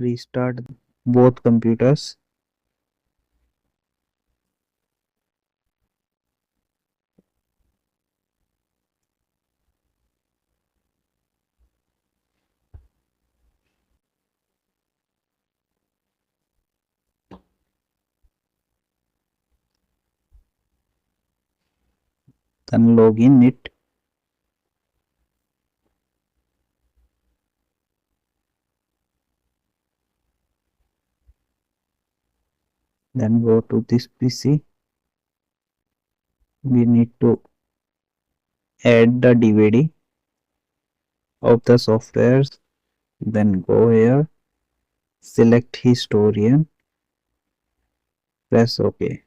Restart both computers. Then log in it. Then go to this PC. We need to add the DVD of the softwares. Then go here, select historian, press OK.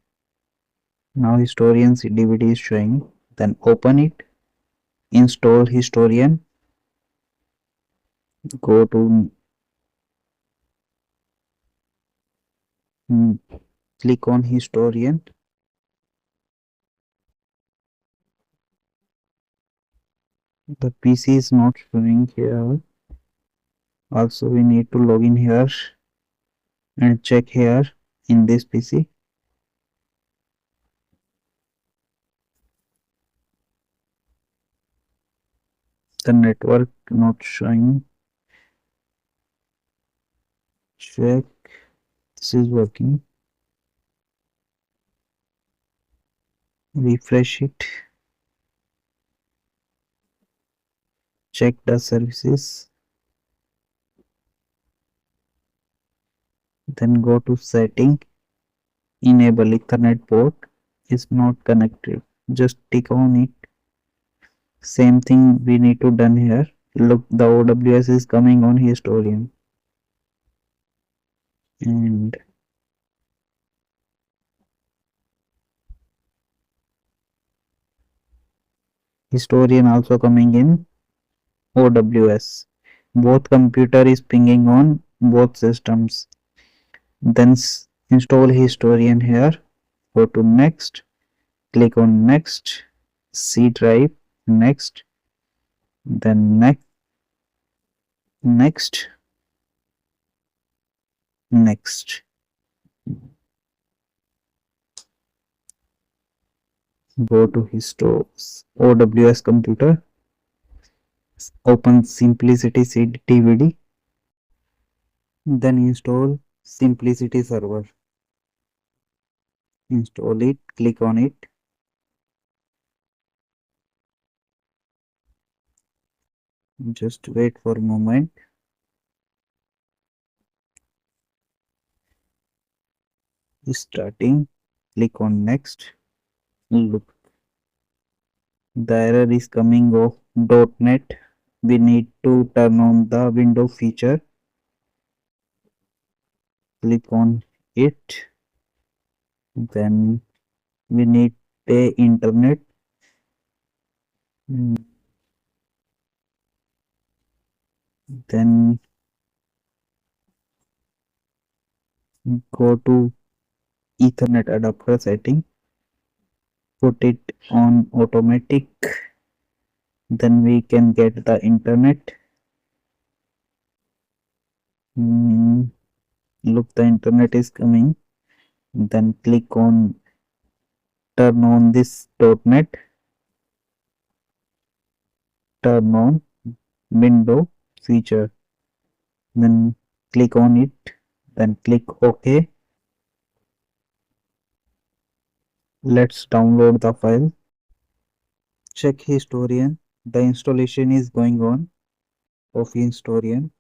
Now historian's DVD is showing. Then open it, install historian, go to click on historian. The PC is not showing here. Also we need to log in here and check here in this PC. The network not showing. Check this is working. Refresh it. Check the services. Then go to setting. Enable Ethernet port is not connected. Just tick on it. Same thing we need to done here. Look, the OWS is coming on historian. And historian also coming in OWS. Both computer is pinging on both systems. Then install historian here. Go to next. Click on next. C drive. Next. Then next. Go to OWS computer. Open Simplicity DVD. Then install Simplicity server. Install it. Click on it. Just wait for a moment. Starting. Click on next. Look, the error is coming of .NET. We need to turn on the window feature. Click on it. Then we need a internet. Then go to Ethernet adapter setting. Put it on automatic. Then we can get the internet. Look, the internet is coming. Then click on turn on this .NET. Turn on window feature. Then click on it. Then click OK. Let's download the file. Check historian. The installation is going on of historian.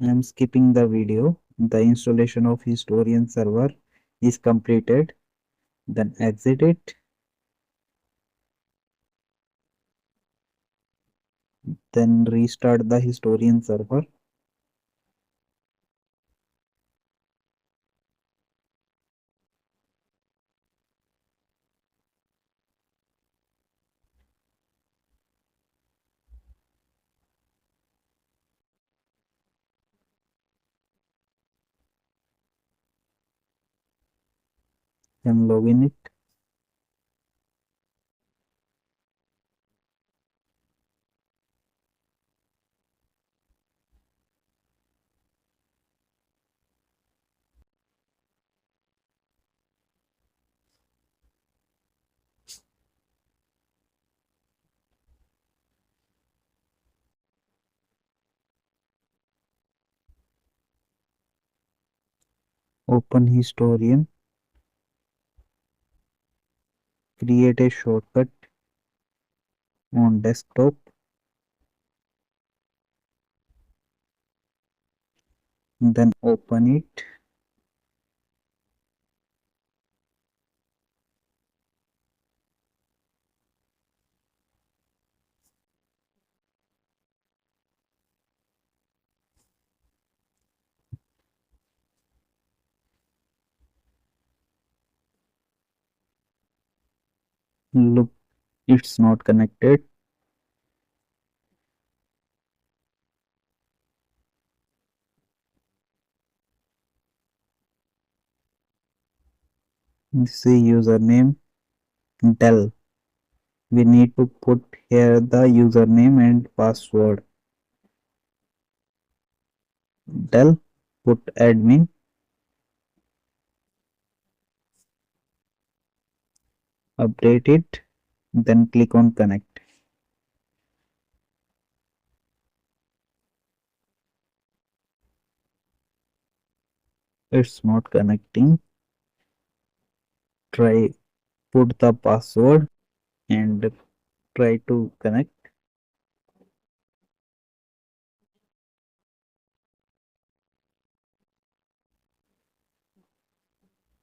I am skipping the video. The installation of historian server is completed. Then exit it. Then restart the historian server. Then log in it. Open historian. Create a shortcut on desktop. Then open it. Look, it's not connected. This is username Dell. We need to put here the username and password. Dell, put admin, update it, then click on connect. It's not connecting. Try put the password and try to connect.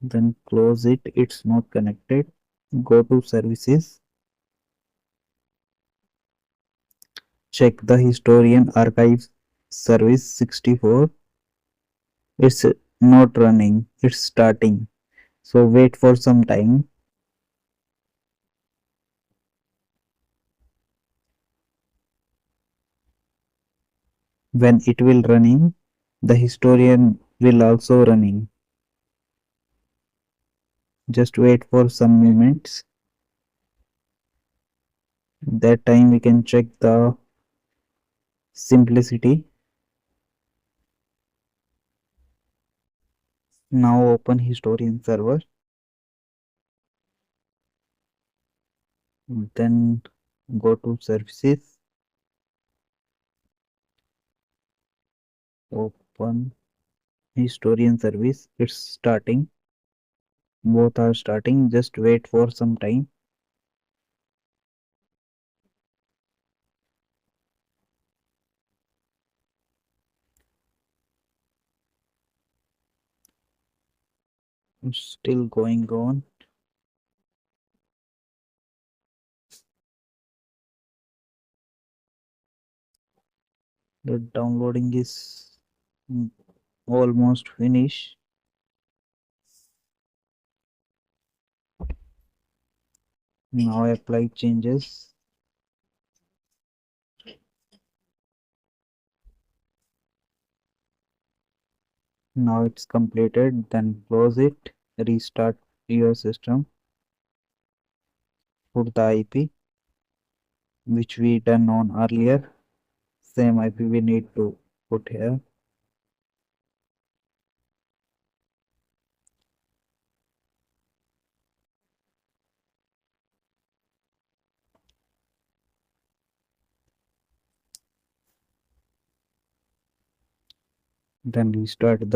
Then close it. It's not connected. Go to services. Check the historian archives service 64. It's not running. It's starting. So wait for some time. When it will running, the historian will also running. Just wait for some moments. That time we can check the simplicity. Now open historian server. Then go to services. Open historian service. It's starting. Both are starting. Just wait for some time. It's still going on. The downloading is almost finished. Now apply changes. Now it's completed. Then close it. Restart your system. Put the IP which we done on earlier. Same IP we need to put here. Then restart the